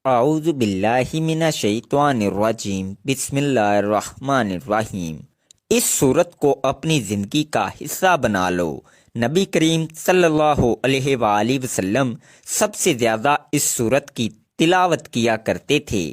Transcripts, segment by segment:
اعوذ باللہ من الشیطان الرجیم بسم اللہ الرحمن الرحیم۔ اس صورت کو اپنی زندگی کا حصہ بنا لو۔ نبی کریم صلی اللہ علیہ وآلہ وسلم سب سے زیادہ اس صورت کی تلاوت کیا کرتے تھے۔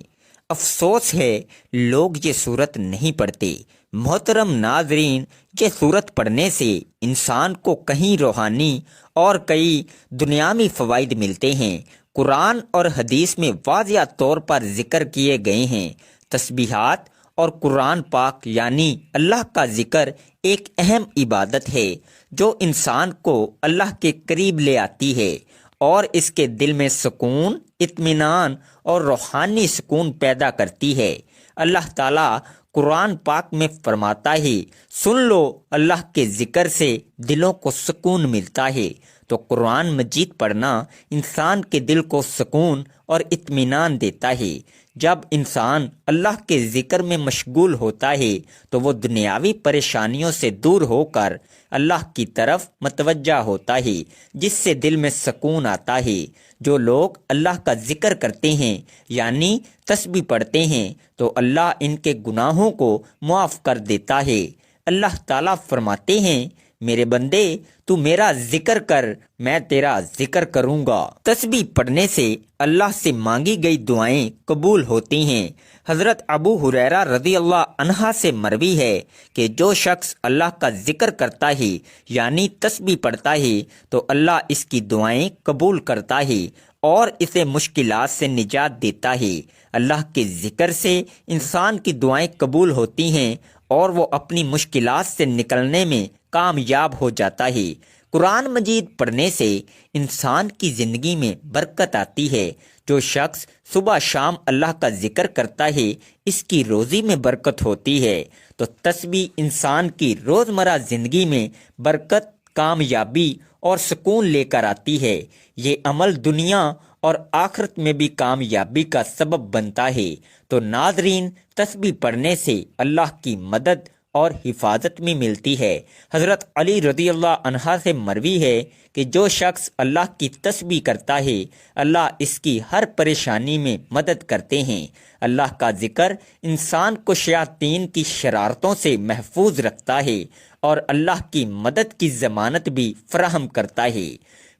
افسوس ہے لوگ یہ صورت نہیں پڑھتے۔ محترم ناظرین، یہ صورت پڑھنے سے انسان کو کہیں روحانی اور کئی دنیاوی فوائد ملتے ہیں۔ قرآن اور حدیث میں واضح طور پر ذکر کیے گئے ہیں۔ تسبیحات اور قرآن پاک یعنی اللہ کا ذکر ایک اہم عبادت ہے جو انسان کو اللہ کے قریب لے آتی ہے اور اس کے دل میں سکون، اطمینان اور روحانی سکون پیدا کرتی ہے۔ اللہ تعالیٰ قرآن پاک میں فرماتا ہے، سن لو اللہ کے ذکر سے دلوں کو سکون ملتا ہے۔ تو قرآن مجید پڑھنا انسان کے دل کو سکون اور اطمینان دیتا ہے۔ جب انسان اللہ کے ذکر میں مشغول ہوتا ہے تو وہ دنیاوی پریشانیوں سے دور ہو کر اللہ کی طرف متوجہ ہوتا ہے، جس سے دل میں سکون آتا ہے۔ جو لوگ اللہ کا ذکر کرتے ہیں یعنی تسبیح پڑھتے ہیں تو اللہ ان کے گناہوں کو معاف کر دیتا ہے۔ اللہ تعالیٰ فرماتے ہیں، میرے بندے تو میرا ذکر کر، میں تیرا ذکر کروں گا۔ تسبیح پڑھنے سے اللہ سے مانگی گئی دعائیں قبول ہوتی ہیں۔ حضرت ابو ہریرہ رضی اللہ عنہ سے مروی ہے کہ جو شخص اللہ کا ذکر کرتا ہے یعنی تسبیح پڑھتا ہے تو اللہ اس کی دعائیں قبول کرتا ہے اور اسے مشکلات سے نجات دیتا ہے۔ اللہ کے ذکر سے انسان کی دعائیں قبول ہوتی ہیں اور وہ اپنی مشکلات سے نکلنے میں کامیاب ہو جاتا ہے۔ قرآن مجید پڑھنے سے انسان کی زندگی میں برکت آتی ہے۔ جو شخص صبح شام اللہ کا ذکر کرتا ہے اس کی روزی میں برکت ہوتی ہے۔ تو تسبیح انسان کی روزمرہ زندگی میں برکت، کامیابی اور سکون لے کر آتی ہے۔ یہ عمل دنیا اور آخرت میں بھی کامیابی کا سبب بنتا ہے۔ تو ناظرین، تسبیح پڑھنے سے اللہ کی مدد اور حفاظت میں ملتی ہے۔ حضرت علی رضی اللہ عنہ سے مروی ہے کہ جو شخص اللہ کی تسبیح کرتا ہے اللہ اس کی ہر پریشانی میں مدد کرتے ہیں۔ اللہ کا ذکر انسان کو شیاطین کی شرارتوں سے محفوظ رکھتا ہے اور اللہ کی مدد کی ضمانت بھی فراہم کرتا ہے۔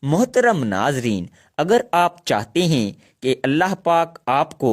محترم ناظرین، اگر آپ چاہتے ہیں کہ اللہ پاک آپ کو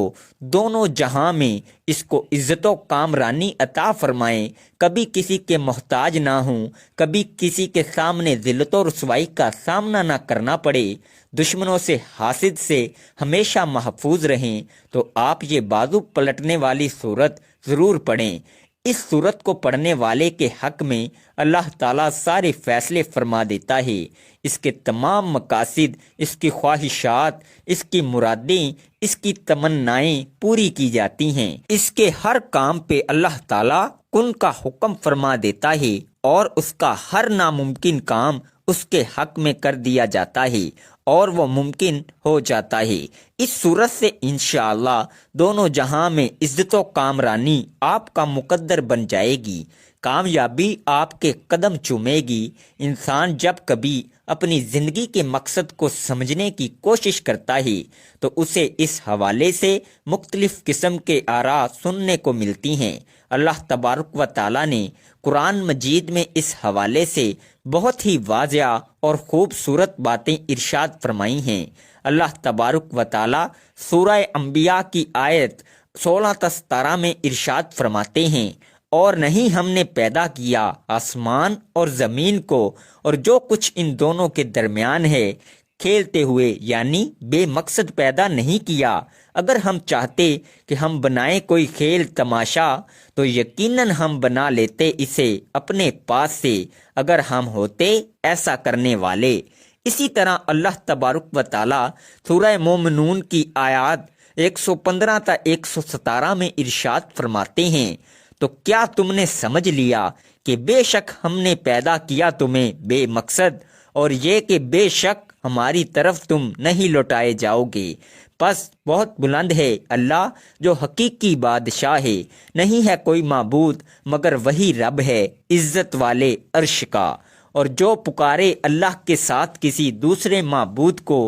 دونوں جہاں میں اس کو عزت و کامرانی عطا فرمائیں، کبھی کسی کے محتاج نہ ہوں، کبھی کسی کے سامنے ذلت و رسوائی کا سامنا نہ کرنا پڑے، دشمنوں سے، حاسد سے ہمیشہ محفوظ رہیں، تو آپ یہ بازو پلٹنے والی صورت ضرور پڑھیں۔ اس صورت کو پڑھنے والے کے حق میں اللہ تعالیٰ سارے فیصلے فرما دیتا ہے۔ اس کے تمام مقاصد، اس کی خواہشات، اس کی مرادیں، اس کی تمنائیں پوری کی جاتی ہیں۔ اس کے ہر کام پہ اللہ تعالیٰ کن کا حکم فرما دیتا ہے اور اس کا ہر ناممکن کام اس کے حق میں کر دیا جاتا ہے اور وہ ممکن ہو جاتا ہے۔ اس صورت سے انشاءاللہ دونوں جہاں میں عزت و کامرانی آپ کا مقدر بن جائے گی، کامیابی آپ کے قدم چومے گی۔ انسان جب کبھی اپنی زندگی کے مقصد کو سمجھنے کی کوشش کرتا ہے تو اسے اس حوالے سے مختلف قسم کے آراء سننے کو ملتی ہیں۔ اللہ تبارک و تعالیٰ نے قرآن مجید میں اس حوالے سے بہت ہی واضح اور خوبصورت باتیں ارشاد فرمائی ہیں۔ اللہ تبارک و تعالیٰ سورہ انبیاء کی آیت 16-17 میں ارشاد فرماتے ہیں، اور نہیں ہم نے پیدا کیا آسمان اور زمین کو اور جو کچھ ان دونوں کے درمیان ہے کھیلتے ہوئے، یعنی بے مقصد پیدا نہیں کیا۔ اگر ہم چاہتے کہ ہم بنائیں کوئی کھیل تماشا تو یقیناً ہم بنا لیتے اسے اپنے پاس سے اگر ہم ہوتے ایسا کرنے والے۔ اسی طرح اللہ تبارک و تعالیٰ سورہ مومنون کی آیات 115 تا 117 میں ارشاد فرماتے ہیں، تو کیا تم نے سمجھ لیا کہ بے شک ہم نے پیدا کیا تمہیں بے مقصد، اور یہ کہ بے شک ہماری طرف تم نہیں لوٹائے جاؤ گے۔ پس بہت بلند ہے اللہ جو حقیقی بادشاہ ہے، نہیں ہے کوئی معبود مگر وہی رب ہے عزت والے عرش کا۔ اور جو پکارے اللہ کے ساتھ کسی دوسرے معبود کو،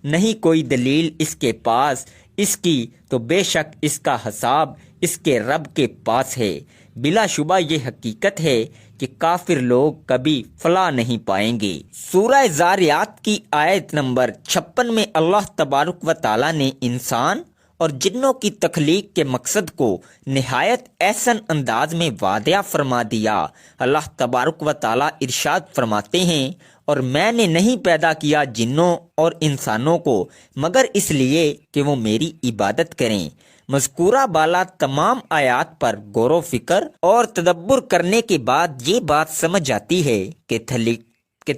نہیں کوئی دلیل اس کے پاس اس کی تو بے شک اس کا حساب اس کے رب کے پاس ہے۔ بلا شبہ یہ حقیقت ہے کہ کافر لوگ کبھی فلاح نہیں پائیں گے۔ سورہ زاریات کی آیت نمبر 56 میں اللہ تبارک و تعالیٰ نے انسان اور جنوں کی تخلیق کے مقصد کو نہایت احسن انداز میں واضح فرما دیا۔ اللہ تبارک و تعالیٰ ارشاد فرماتے ہیں، اور میں نے نہیں پیدا کیا جنوں اور انسانوں کو مگر اس لیے کہ وہ میری عبادت کریں۔ مذکورہ بالا تمام آیات پر غور و فکر اور تدبر کرنے کے بعد یہ بات سمجھ آتی ہے کہ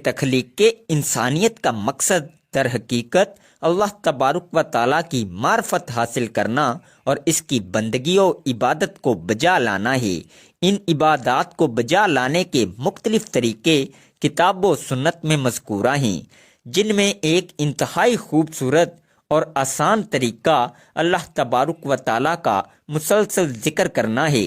تخلیق کے انسانیت کا مقصد در حقیقت اللہ تبارک و تعالیٰ کی معرفت حاصل کرنا اور اس کی بندگی و عبادت کو بجا لانا ہے۔ ان عبادات کو بجا لانے کے مختلف طریقے کتاب و سنت میں مذکورہ ہیں، جن میں ایک انتہائی خوبصورت اور آسان طریقہ اللہ تبارک و تعالیٰ کا مسلسل ذکر کرنا ہے۔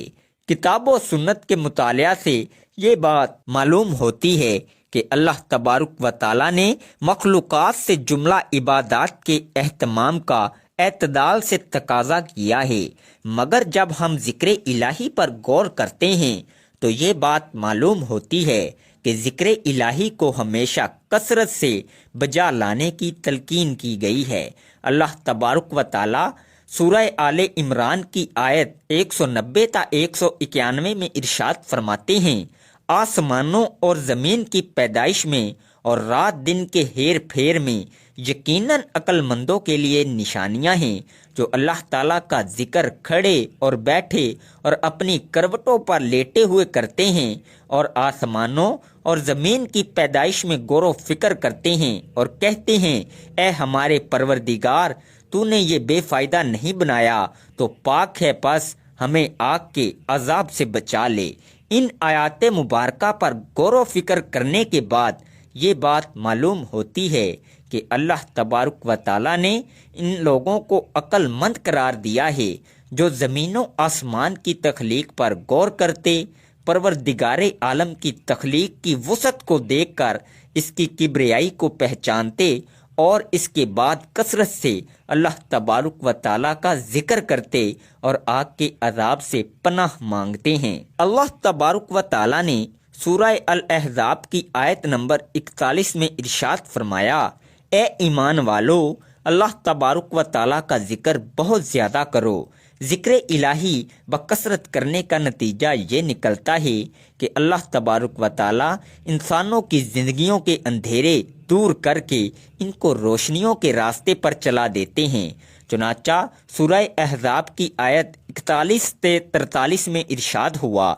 کتاب و سنت کے مطالعہ سے یہ بات معلوم ہوتی ہے کہ اللہ تبارک و تعالیٰ نے مخلوقات سے جملہ عبادات کے اہتمام کا اعتدال سے تقاضا کیا ہے، مگر جب ہم ذکر الہی پر غور کرتے ہیں تو یہ بات معلوم ہوتی ہے کہ ذکر الہی کو ہمیشہ کثرت سے بجا لانے کی تلقین کی گئی ہے۔ اللہ تبارک و تعالیٰ سورہ آل عمران کی آیت 190 تا 191 میں ارشاد فرماتے ہیں، آسمانوں اور زمین کی پیدائش میں اور رات دن کے ہیر پھیر میں یقیناً عقل مندوں کے لیے نشانیاں ہیں جو اللہ تعالیٰ کا ذکر کھڑے اور بیٹھے اور اپنی کروٹوں پر لیٹے ہوئے کرتے ہیں، اور آسمانوں اور زمین کی پیدائش میں غور و فکر کرتے ہیں اور کہتے ہیں، اے ہمارے پروردگار، تو نے یہ بے فائدہ نہیں بنایا تو پاک ہے، پس ہمیں آگ کے عذاب سے بچا لے۔ ان آیات مبارکہ پر غور و فکر کرنے کے بعد یہ بات معلوم ہوتی ہے کہ اللہ تبارک و تعالیٰ نے ان لوگوں کو عقل مند قرار دیا ہے جو زمین و آسمان کی تخلیق پر غور کرتے، پروردگار عالم کی تخلیق کی وسعت کو دیکھ کر اس کی کبریائی کو پہچانتے اور اس کے بعد کثرت سے اللہ تبارک و تعالیٰ کا ذکر کرتے اور آگ کے عذاب سے پناہ مانگتے ہیں۔ اللہ تبارک و تعالیٰ نے سورہ الاحزاب کی آیت نمبر 41 میں ارشاد فرمایا، اے ایمان والو، اللہ تبارک و تعالیٰ کا ذکر بہت زیادہ کرو۔ ذکر الہی بکثرت کرنے کا نتیجہ یہ نکلتا ہے کہ اللہ تبارک و تعالیٰ انسانوں کی زندگیوں کے اندھیرے دور کر کے ان کو روشنیوں کے راستے پر چلا دیتے ہیں۔ چنانچہ سورہ احزاب کی آیت 41 سے 43 میں ارشاد ہوا،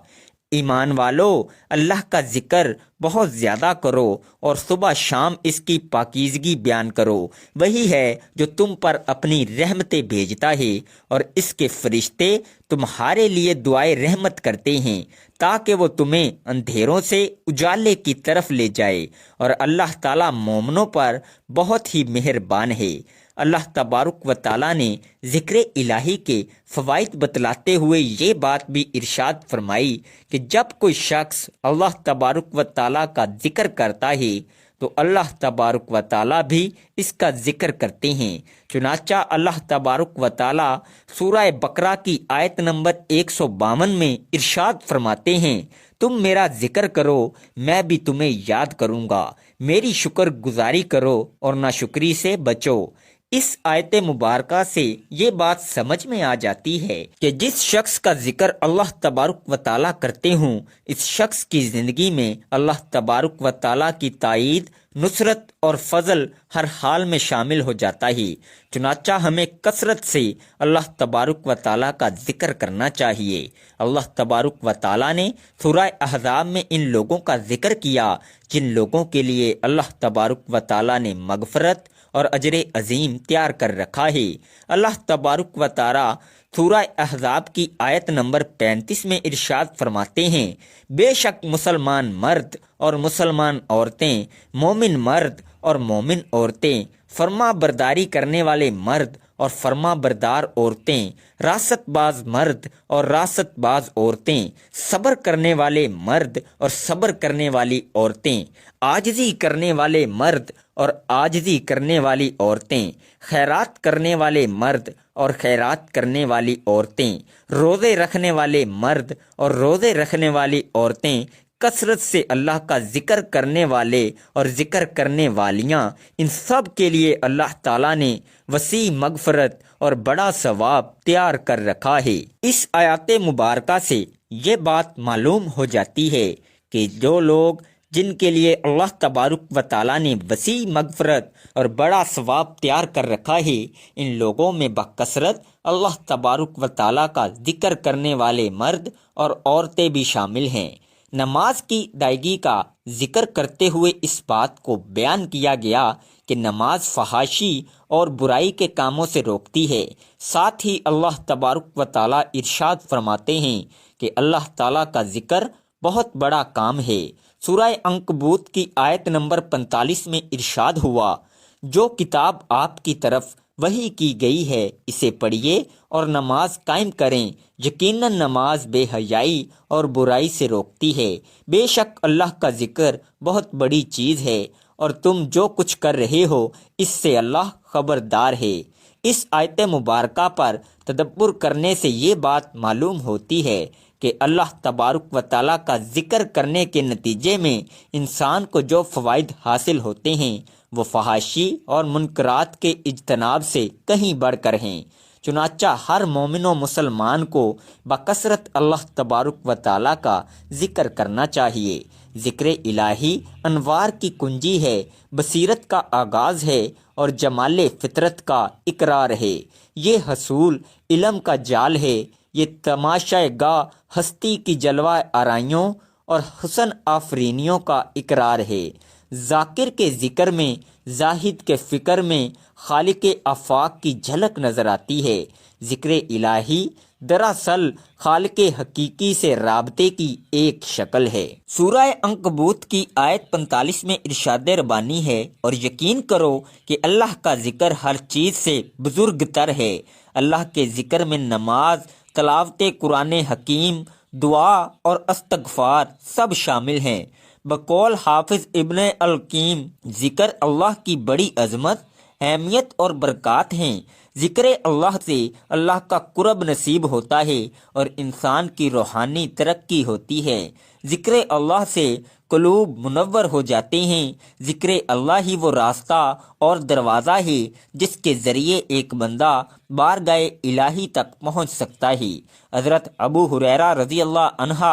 ایمان والو، اللہ کا ذکر بہت زیادہ کرو اور صبح شام اس کی پاکیزگی بیان کرو۔ وہی ہے جو تم پر اپنی رحمتیں بھیجتا ہے اور اس کے فرشتے تمہارے لیے دعائے رحمت کرتے ہیں تاکہ وہ تمہیں اندھیروں سے اجالے کی طرف لے جائے، اور اللہ تعالیٰ مومنوں پر بہت ہی مہربان ہے۔ اللہ تبارک و تعالیٰ نے ذکر الہی کے فوائد بتلاتے ہوئے یہ بات بھی ارشاد فرمائی کہ جب کوئی شخص اللہ تبارک و تعالیٰ کا ذکر کرتا ہے تو اللہ تبارک و تعالیٰ بھی اس کا ذکر کرتے ہیں۔ چنانچہ اللہ تبارک و تعالیٰ سورہ بقرہ کی آیت نمبر 152 میں ارشاد فرماتے ہیں، تم میرا ذکر کرو، میں بھی تمہیں یاد کروں گا، میری شکر گزاری کرو اور ناشکری سے بچو۔ اس آیت مبارکہ سے یہ بات سمجھ میں آ جاتی ہے کہ جس شخص کا ذکر اللہ تبارک و تعالیٰ کرتے ہوں، اس شخص کی زندگی میں اللہ تبارک و تعالیٰ کی تائید، نصرت اور فضل ہر حال میں شامل ہو جاتا ہے۔ چنانچہ ہمیں کثرت سے اللہ تبارک و تعالیٰ کا ذکر کرنا چاہیے۔ اللہ تبارک و تعالیٰ نے سورہ احزاب میں ان لوگوں کا ذکر کیا جن لوگوں کے لیے اللہ تبارک و تعالیٰ نے مغفرت اور اجر عظیم تیار کر رکھا ہے۔ اللہ تبارک و تعالیٰ سورہ احزاب کی آیت نمبر 35 میں ارشاد فرماتے ہیں، بے شک مسلمان مرد اور مسلمان عورتیں، مومن مرد اور مومن عورتیں، فرما برداری کرنے والے مرد اور فرما بردار عورتیں، راست باز مرد اور راست باز عورتیں، صبر کرنے والے مرد اور صبر کرنے والی عورتیں، عاجزی کرنے والے مرد اور عاجزی کرنے والی عورتیں، خیرات کرنے والے مرد اور خیرات کرنے والی عورتیں، روزے رکھنے والے مرد اور روزے رکھنے والی عورتیں، کثرت سے اللہ کا ذکر کرنے والے اور ذکر کرنے والیاں، ان سب کے لیے اللہ تعالیٰ نے وسیع مغفرت اور بڑا ثواب تیار کر رکھا ہے۔ اس آیات مبارکہ سے یہ بات معلوم ہو جاتی ہے کہ جو لوگ جن کے لیے اللہ تبارک و تعالیٰ نے وسیع مغفرت اور بڑا ثواب تیار کر رکھا ہے، ان لوگوں میں بکثرت اللہ تبارک و تعالیٰ کا ذکر کرنے والے مرد اور عورتیں بھی شامل ہیں۔ نماز کی ادائیگی کا ذکر کرتے ہوئے اس بات کو بیان کیا گیا کہ نماز فحاشی اور برائی کے کاموں سے روکتی ہے۔ ساتھ ہی اللہ تبارک و تعالیٰ ارشاد فرماتے ہیں کہ اللہ تعالیٰ کا ذکر بہت بڑا کام ہے۔ سورہ عنکبوت کی آیت نمبر 45 میں ارشاد ہوا، جو کتاب آپ کی طرف وحی کی گئی ہے اسے پڑھیے اور نماز قائم کریں، یقیناً نماز بے حیائی اور برائی سے روکتی ہے۔ بے شک اللہ کا ذکر بہت بڑی چیز ہے اور تم جو کچھ کر رہے ہو اس سے اللہ خبردار ہے۔ اس آیت مبارکہ پر تدبر کرنے سے یہ بات معلوم ہوتی ہے کہ اللہ تبارک و تعالیٰ کا ذکر کرنے کے نتیجے میں انسان کو جو فوائد حاصل ہوتے ہیں وہ فحاشی اور منکرات کے اجتناب سے کہیں بڑھ کر ہیں۔ چنانچہ ہر مومن و مسلمان کو بکثرت اللہ تبارک و تعالیٰ کا ذکر کرنا چاہیے۔ ذکر الہی انوار کی کنجی ہے، بصیرت کا آغاز ہے اور جمال فطرت کا اقرار ہے۔ یہ حصول علم کا جال ہے، یہ تماشائے گاہ ہستی کی جلوہ آرائیوں اور حسن آفرینیوں کا اقرار ہے۔ ذاکر کے ذکر میں، زاہد کے فکر میں خالق آفاق کی جھلک نظر آتی ہے۔ ذکر الہی دراصل خالق حقیقی سے رابطے کی ایک شکل ہے۔ سورہ عنکبوت کی آیت 45 میں ارشاد ربانی ہے، اور یقین کرو کہ اللہ کا ذکر ہر چیز سے بزرگ تر ہے۔ اللہ کے ذکر میں نماز، تلاوت قرآن حکیم، دعا اور استغفار سب شامل ہیں۔ بقول حافظ ابن القیم، ذکر اللہ کی بڑی عظمت، اہمیت اور برکات ہیں۔ ذکر اللہ سے اللہ کا قرب نصیب ہوتا ہے اور انسان کی روحانی ترقی ہوتی ہے۔ ذکر اللہ سے قلوب منور ہو جاتے ہیں۔ ذکر اللہ ہی وہ راستہ اور دروازہ ہے جس کے ذریعے ایک بندہ بارگاہ الہی تک پہنچ سکتا ہے۔ حضرت ابو ہریرہ رضی اللہ عنہ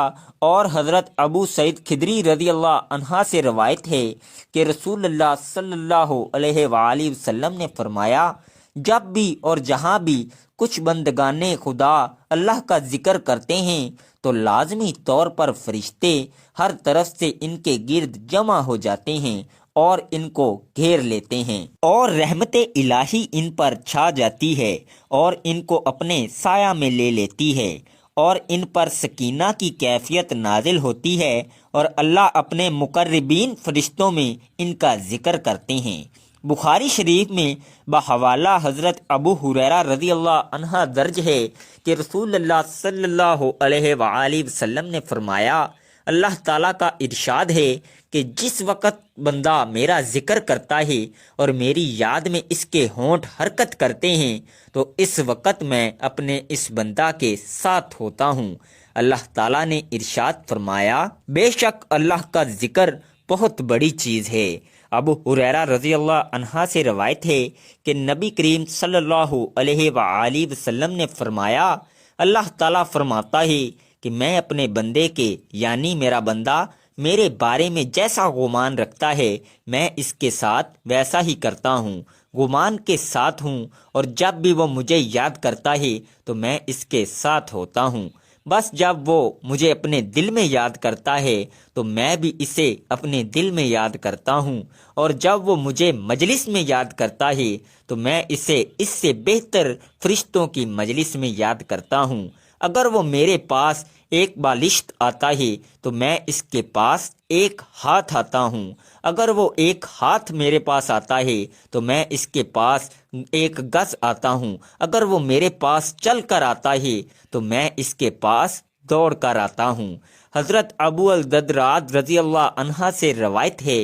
اور حضرت ابو سعید خدری رضی اللہ عنہ سے روایت ہے کہ رسول اللہ صلی اللہ علیہ وآلہ وسلم نے فرمایا، جب بھی اور جہاں بھی کچھ بندگان خدا اللہ کا ذکر کرتے ہیں تو لازمی طور پر فرشتے ہر طرف سے ان کے گرد جمع ہو جاتے ہیں اور ان کو گھیر لیتے ہیں، اور رحمت الہی ان پر چھا جاتی ہے اور ان کو اپنے سایہ میں لے لیتی ہے، اور ان پر سکینہ کی کیفیت نازل ہوتی ہے، اور اللہ اپنے مقربین فرشتوں میں ان کا ذکر کرتے ہیں۔ بخاری شریف میں بحوالہ حضرت ابو ہریرہ رضی اللہ عنہ درج ہے کہ رسول اللہ صلی اللہ علیہ وآلہ وسلم نے فرمایا، اللہ تعالیٰ کا ارشاد ہے کہ جس وقت بندہ میرا ذکر کرتا ہے اور میری یاد میں اس کے ہونٹ حرکت کرتے ہیں تو اس وقت میں اپنے اس بندہ کے ساتھ ہوتا ہوں۔ اللہ تعالیٰ نے ارشاد فرمایا، بے شک اللہ کا ذکر بہت بڑی چیز ہے۔ ابو ہریرہ رضی اللہ عنہ سے روایت ہے کہ نبی کریم صلی اللہ علیہ وآلہ وسلم نے فرمایا، اللہ تعالیٰ فرماتا ہے کہ میں اپنے بندے کے یعنی میرا بندہ میرے بارے میں جیسا گمان رکھتا ہے میں اس کے ساتھ ویسا ہی کرتا ہوں، گمان کے ساتھ ہوں، اور جب بھی وہ مجھے یاد کرتا ہے تو میں اس کے ساتھ ہوتا ہوں۔ بس جب وہ مجھے اپنے دل میں یاد کرتا ہے تو میں بھی اسے اپنے دل میں یاد کرتا ہوں، اور جب وہ مجھے مجلس میں یاد کرتا ہے تو میں اسے اس سے بہتر فرشتوں کی مجلس میں یاد کرتا ہوں۔ اگر وہ میرے پاس ایک بالشت آتا ہے تو میں اس کے پاس ایک ہاتھ آتا ہوں، اگر وہ ایک ہاتھ میرے پاس آتا ہے تو میں اس کے پاس ایک گز آتا ہوں، اگر وہ میرے پاس چل کر آتا ہے تو میں اس کے پاس دوڑ کر آتا ہوں۔ حضرت ابو الدرداء رضی اللہ عنہ سے روایت ہے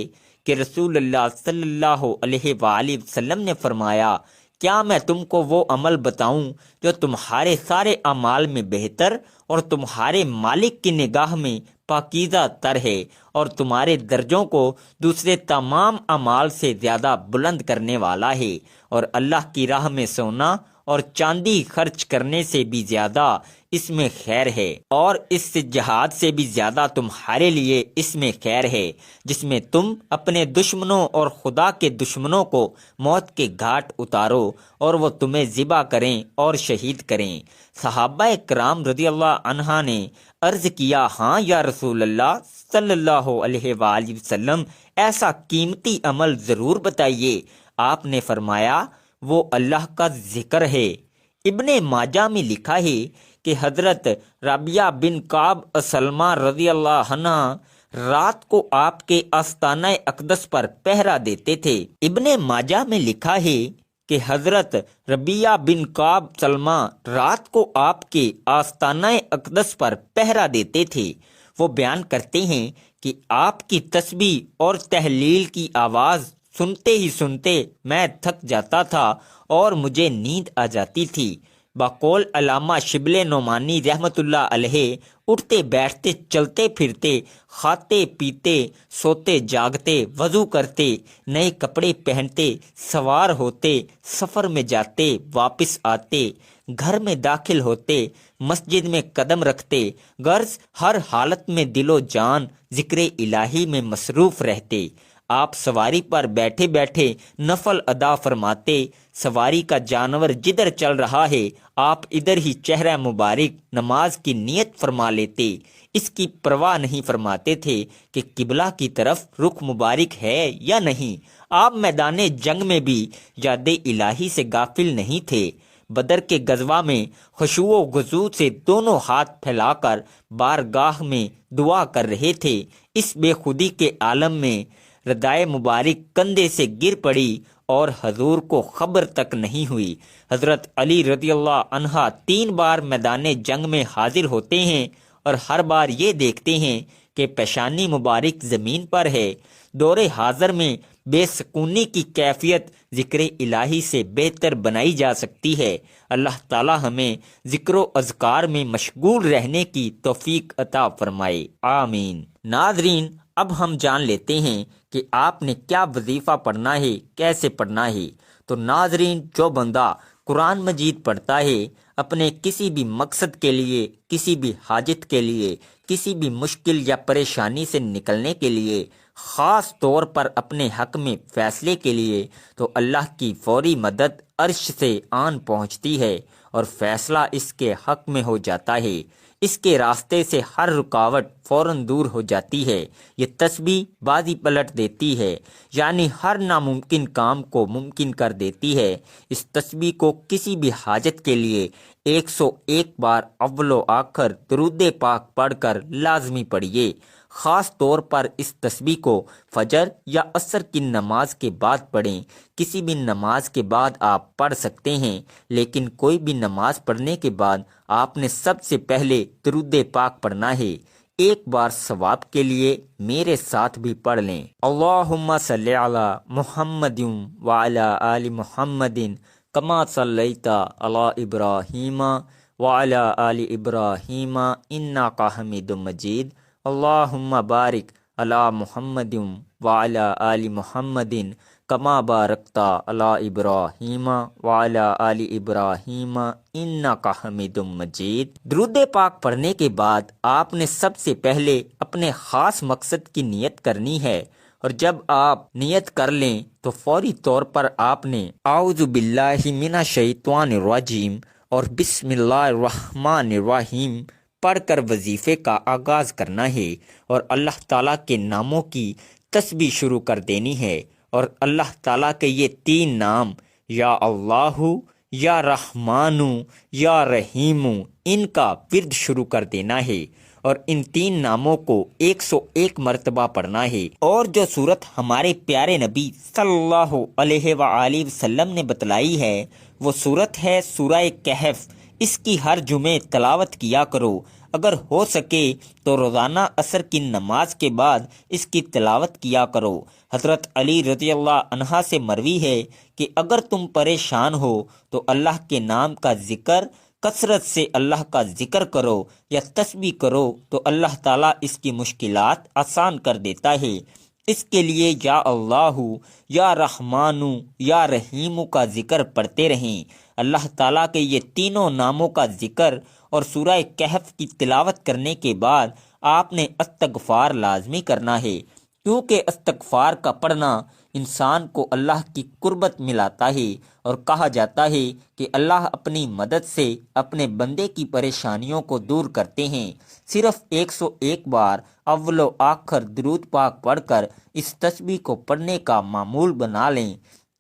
کہ رسول اللہ صلی اللہ علیہ وآلہ وسلم نے فرمایا، کیا میں تم کو وہ عمل بتاؤں جو تمہارے سارے اعمال میں بہتر اور تمہارے مالک کی نگاہ میں پاکیزہ تر ہے اور تمہارے درجوں کو دوسرے تمام اعمال سے زیادہ بلند کرنے والا ہے، اور اللہ کی راہ میں سونا اور چاندی خرچ کرنے سے بھی زیادہ اس میں خیر ہے، اور اس سے جہاد سے بھی زیادہ تمہارے لیے اس میں خیر ہے، جس میں تم اپنے دشمنوں اور خدا کے دشمنوں کو موت کے گھاٹ اتارو اور وہ تمہیں ذبح کریں اور شہید کریں۔ صحابہ کرام رضی اللہ عنہ نے عرض کیا، ہاں یا رسول اللہ صلی اللہ علیہ وآلہ وسلم، ایسا قیمتی عمل ضرور بتائیے۔ آپ نے فرمایا، وہ اللہ کا ذکر ہے۔ ابن ماجہ میں لکھا ہے کہ حضرت ربیعہ بن کعب اسلمہ رضی اللہ عنہ رات کو آپ کے آستانہ اقدس پر پہرا دیتے تھے۔ ابن ماجہ میں لکھا ہے کہ حضرت ربیعہ بن کعب اسلمہ رات کو آپ کے آستانہ اقدس پر پہرا دیتے تھے۔ وہ بیان کرتے ہیں کہ آپ کی تسبیح اور تحلیل کی آواز سنتے ہی سنتے میں تھک جاتا تھا اور مجھے نیند آ جاتی تھی۔ بقول علامہ شبل نعمانی رحمۃ اللہ علیہ، اٹھتے بیٹھتے چلتے پھرتے کھاتے پیتے سوتے جاگتے وضو کرتے نئے کپڑے پہنتے سوار ہوتے سفر میں جاتے واپس آتے گھر میں داخل ہوتے مسجد میں قدم رکھتے غرض ہر حالت میں دل و جان ذکر الہی میں مصروف رہتے۔ آپ سواری پر بیٹھے بیٹھے نفل ادا فرماتے، سواری کا جانور جدھر چل رہا ہے آپ ادھر ہی چہرہ مبارک نماز کی نیت فرما لیتے، اس کی پرواہ نہیں فرماتے تھے کہ قبلہ کی طرف رخ مبارک ہے یا نہیں۔ آپ میدان جنگ میں بھی یاد الہی سے غافل نہیں تھے۔ بدر کے غزوہ میں خشوع و خضوع سے دونوں ہاتھ پھیلا کر بارگاہ میں دعا کر رہے تھے۔ اس بے خودی کے عالم میں ردائے مبارک کندھے سے گر پڑی اور حضور کو خبر تک نہیں ہوئی۔ حضرت علی رضی اللہ عنہ 3 بار میدان جنگ میں حاضر ہوتے ہیں اور ہر بار یہ دیکھتے ہیں کہ پیشانی مبارک زمین پر ہے۔ دور حاضر میں بے سکونی کی کیفیت ذکر الہی سے بہتر بنائی جا سکتی ہے۔ اللہ تعالی ہمیں ذکر و اذکار میں مشغول رہنے کی توفیق عطا فرمائے، آمین۔ ناظرین، اب ہم جان لیتے ہیں کہ آپ نے کیا وظیفہ پڑھنا ہے، کیسے پڑھنا ہے۔ تو ناظرین، جو بندہ قرآن مجید پڑھتا ہے اپنے کسی بھی مقصد کے لیے، کسی بھی حاجت کے لیے، کسی بھی مشکل یا پریشانی سے نکلنے کے لیے، خاص طور پر اپنے حق میں فیصلے کے لیے، تو اللہ کی فوری مدد عرش سے آن پہنچتی ہے اور فیصلہ اس کے حق میں ہو جاتا ہے۔ اس کے راستے سے ہر رکاوٹ فوراً دور ہو جاتی ہے۔ یہ تسبیح بازی پلٹ دیتی ہے، یعنی ہر ناممکن کام کو ممکن کر دیتی ہے۔ اس تسبیح کو کسی بھی حاجت کے لیے 101 بار اول و آخر درود پاک پڑھ کر لازمی پڑھیے۔ خاص طور پر اس تسبیح کو فجر یا عصر کی نماز کے بعد پڑھیں۔ کسی بھی نماز کے بعد آپ پڑھ سکتے ہیں، لیکن کوئی بھی نماز پڑھنے کے بعد آپ نے سب سے پہلے درود پاک پڑھنا ہے۔ ایک بار ثواب کے لیے میرے ساتھ بھی پڑھ لیں۔ اللہم صلی علی محمد وعلی آل محمد کما صلیت علی ابراہیم وعلی آل ابراہیم انک حمید مجید۔ اللہم بارک علی محمد وعلی آل محمد کما بارکت علی ابراہیم وعلی آل ابراہیم انک حمید مجید۔ درود پاک پڑھنے کے بعد آپ نے سب سے پہلے اپنے خاص مقصد کی نیت کرنی ہے، اور جب آپ نیت کر لیں تو فوری طور پر آپ نے اعوذ باللہ من الشیطان الرجیم اور بسم اللہ الرحمن الرحیم پڑھ کر وظیفے کا آغاز کرنا ہے، اور اللہ تعالیٰ کے ناموں کی تسبیح شروع کر دینی ہے، اور اللہ تعالیٰ کے یہ 3 نام یا اللہ، یا رحمان، یا رحیم، ان کا ورد شروع کر دینا ہے، اور ان 3 ناموں کو 101 مرتبہ پڑھنا ہے۔ اور جو صورت ہمارے پیارے نبی صلی اللہ علیہ وآلہ وسلم نے بتلائی ہے وہ صورت ہے سورہ کہف۔ اس کی ہر جمعے تلاوت کیا کرو۔ اگر ہو سکے تو روزانہ عصر کی نماز کے بعد اس کی تلاوت کیا کرو۔ حضرت علی رضی اللہ عنہ سے مروی ہے کہ اگر تم پریشان ہو تو اللہ کے نام کا ذکر کثرت سے اللہ کا ذکر کرو یا تسبیح کرو تو اللہ تعالیٰ اس کی مشکلات آسان کر دیتا ہے۔ اس کے لیے یا اللہ یا رحمان یا رحیم کا ذکر پڑھتے رہیں۔ اللہ تعالیٰ کے یہ تینوں ناموں کا ذکر اور سورہ کہف کی تلاوت کرنے کے بعد آپ نے استغفار لازمی کرنا ہے، کیونکہ استغفار کا پڑھنا انسان کو اللہ کی قربت ملاتا ہے، اور کہا جاتا ہے کہ اللہ اپنی مدد سے اپنے بندے کی پریشانیوں کو دور کرتے ہیں۔ صرف 101 بار اول و آخر درود پاک پڑھ کر اس تسبیح کو پڑھنے کا معمول بنا لیں،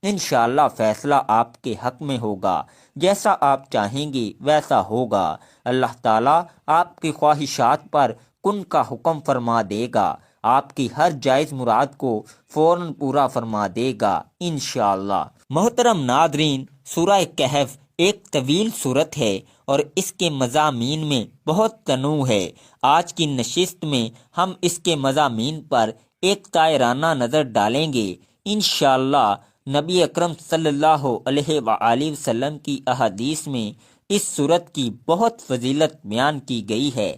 انشاءاللہ فیصلہ آپ کے حق میں ہوگا، جیسا آپ چاہیں گے ویسا ہوگا۔ اللہ تعالیٰ آپ کی خواہشات پر کن کا حکم فرما دے گا، آپ کی ہر جائز مراد کو فوراً پورا فرما دے گا انشاءاللہ۔ محترم ناظرین، سورہ کہف ایک طویل سورت ہے اور اس کے مضامین میں بہت تنوع ہے۔ آج کی نشست میں ہم اس کے مضامین پر ایک طائرانہ نظر ڈالیں گے۔ انشاءاللہ نبی اکرم صلی اللہ علیہ وآلہ وسلم کی احادیث میں اس سورت کی بہت فضیلت بیان کی گئی ہے۔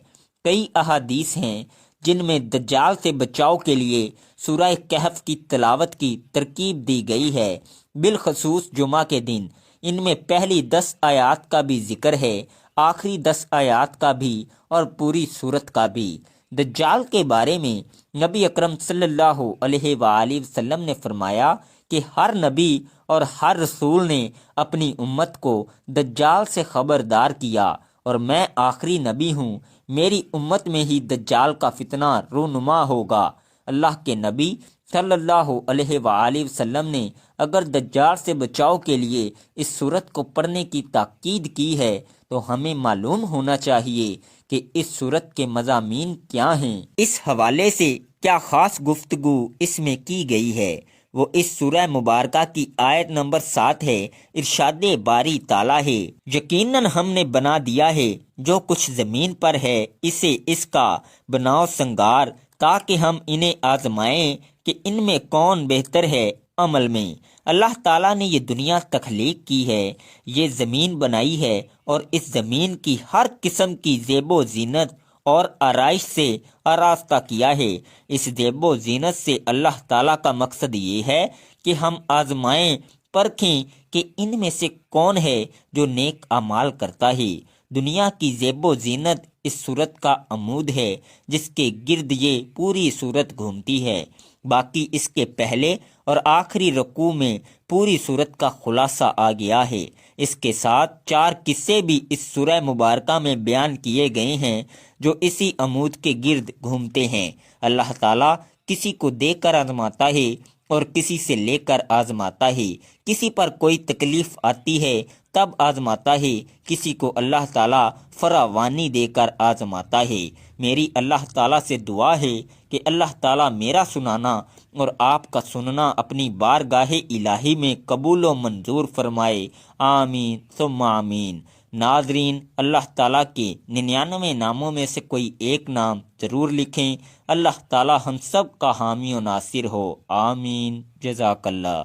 کئی احادیث ہیں جن میں دجال سے بچاؤ کے لیے سورہ کہف کی تلاوت کی ترکیب دی گئی ہے، بالخصوص جمعہ کے دن۔ ان میں پہلی 10 آیات کا بھی ذکر ہے، آخری 10 آیات کا بھی اور پوری سورت کا بھی۔ دجال کے بارے میں نبی اکرم صلی اللہ علیہ وآلہ وسلم نے فرمایا کہ ہر نبی اور ہر رسول نے اپنی امت کو دجال سے خبردار کیا، اور میں آخری نبی ہوں، میری امت میں ہی دجال کا فتنہ رونما ہوگا۔ اللہ کے نبی صلی اللہ علیہ وآلہ وسلم نے اگر دجال سے بچاؤ کے لیے اس سورت کو پڑھنے کی تاکید کی ہے تو ہمیں معلوم ہونا چاہیے کہ اس سورت کے مضامین کیا ہیں، اس حوالے سے کیا خاص گفتگو اس میں کی گئی ہے۔ وہ اس سورہ مبارکہ کی آیت نمبر 7 ہے۔ ارشاد باری تعالیٰ ہے، یقیناً ہم نے بنا دیا ہے جو کچھ زمین پر ہے، اسے اس کا بناؤ سنگار، تاکہ ہم انہیں آزمائیں کہ ان میں کون بہتر ہے عمل میں۔ اللہ تعالیٰ نے یہ دنیا تخلیق کی ہے، یہ زمین بنائی ہے، اور اس زمین کی ہر قسم کی زیب و زینت اور آرائش سے آراستہ کیا ہے۔ اس زیب و زینت سے اللہ تعالیٰ کا مقصد یہ ہے کہ ہم آزمائیں، پرکھیں کہ ان میں سے کون ہے جو نیک اعمال کرتا ہے۔ دنیا کی زیب و زینت اس سورت کا عمود ہے، جس کے گرد یہ پوری سورت گھومتی ہے۔ باقی اس کے پہلے اور آخری رکوع میں پوری سورت کا خلاصہ آ گیا ہے۔ اس کے ساتھ 4 قصے بھی اس سورہ مبارکہ میں بیان کیے گئے ہیں جو اسی عمود کے گرد گھومتے ہیں۔ اللہ تعالیٰ کسی کو دے کر آزماتا ہے اور کسی سے لے کر آزماتا ہے۔ کسی پر کوئی تکلیف آتی ہے تب آزماتا ہے، کسی کو اللہ تعالیٰ فراوانی دے کر آزماتا ہے۔ میری اللہ تعالیٰ سے دعا ہے کہ اللہ تعالیٰ میرا سنانا اور آپ کا سننا اپنی بارگاہ الہی میں قبول و منظور فرمائے، آمین ثم آمین۔ ناظرین، اللہ تعالیٰ کے 99 ناموں میں سے کوئی ایک نام ضرور لکھیں۔ اللہ تعالیٰ ہم سب کا حامی و ناصر ہو، آمین۔ جزاک اللہ۔